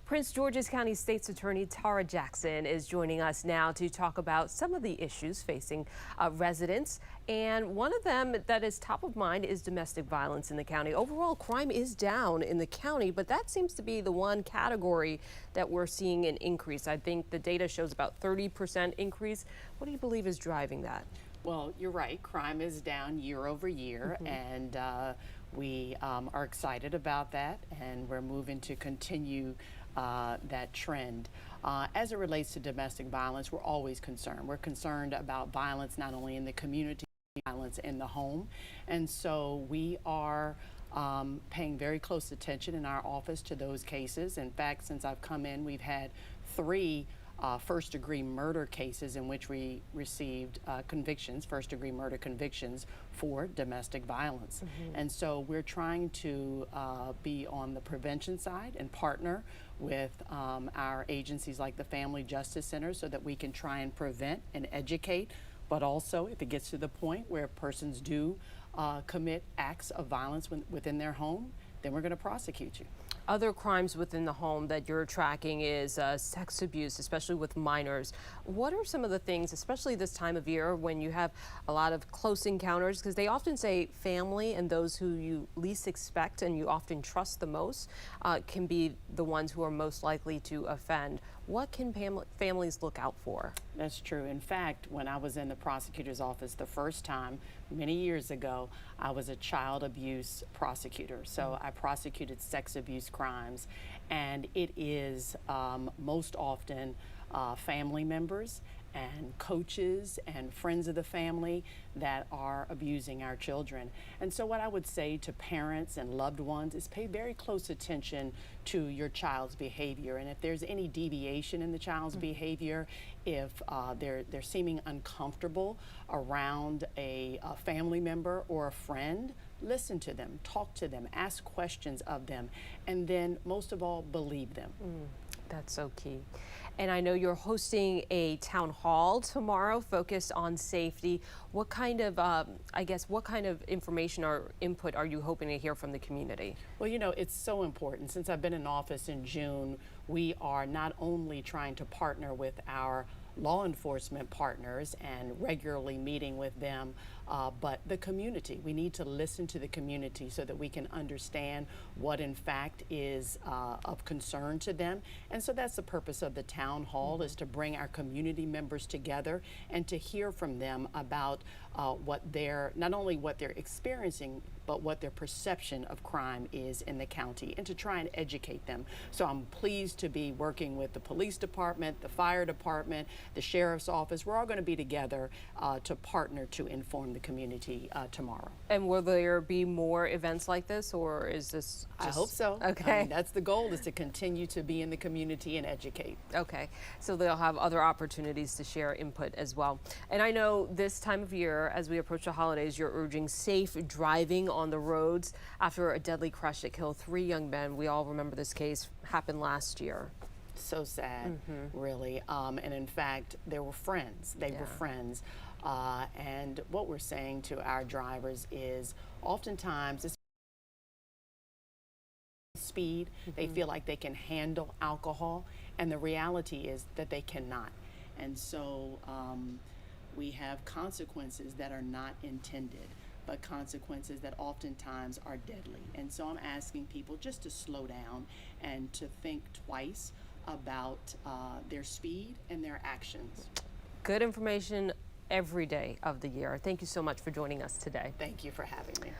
Prince George's County State's Attorney Tara Jackson is joining us now to talk about some of the issues facing residents. And one of them that is top of mind is domestic violence in the county. Overall, crime is down in the county, but that seems to be the one category that we're seeing an increase. I think the data shows about 30% increase. What do you believe is driving that? Well, you're right. Crime is down year over year, and we are excited about that, and we're moving to continue that trend. As it relates to domestic violence, we're always concerned. We're concerned about violence not only in the community, violence in the home, and so we are paying very close attention in our office to those cases. In fact, since I've come in, we've had 3 first-degree murder cases in which we received convictions, first-degree murder convictions for domestic violence. And so we're trying to be on the prevention side and partner with our agencies like the Family Justice Center so that we can try and prevent and educate, but also if it gets to the point where persons do commit acts of violence within their home, then we're going to prosecute you. Other crimes within the home that you're tracking is sex abuse, especially with minors. What are some of the things, especially this time of year when you have a lot of close encounters, because they often say family and those who you least expect and you often trust the most can be the ones who are most likely to offend. What can families look out for? That's true. In fact, when I was in the prosecutor's office the first time, many years ago, I was a child abuse prosecutor. So I prosecuted sex abuse crimes, and it is most often family members and coaches and friends of the family that are abusing our children. And so what I would say to parents and loved ones is pay very close attention to your child's behavior. And if there's any deviation in the child's behavior, if they're seeming uncomfortable around a family member or a friend, listen to them, talk to them, ask questions of them, and then most of all, believe them. That's so key. And I know you're hosting a town hall tomorrow focused on safety. What kind of, what kind of information or input are you hoping to hear from the community? Well, you know, it's so important. Since I've been in office in June, we are not only trying to partner with our law enforcement partners and regularly meeting with them, but the community. We need to listen to the community so that we can understand what in fact is of concern to them. And so that's the purpose of the town hall, is to bring our community members together and to hear from them about not only what they're experiencing, but what their perception of crime is in the county, and to try and educate them. So I'm pleased to be working with the police department, the fire department, the sheriff's office. We're all going to be together to partner to inform the community tomorrow. And will there be more events like this, or is this just... I hope so. Okay. I mean, that's the goal, is to continue to be in the community and educate. Okay, so they'll have other opportunities to share input as well. And I know this time of year, as we approach the holidays, you're urging safe driving on the roads after a deadly crash that killed 3 young men. We all remember this case, happened last year. So sad, really. And in fact, they were friends. They were friends. And what we're saying to our drivers is oftentimes it's speed. They feel like they can handle alcohol, and the reality is that they cannot. And so we have consequences that are not intended, but consequences that oftentimes are deadly. And so I'm asking people just to slow down and to think twice about their speed and their actions. Good information every day of the year. Thank you so much for joining us today. Thank you for having me.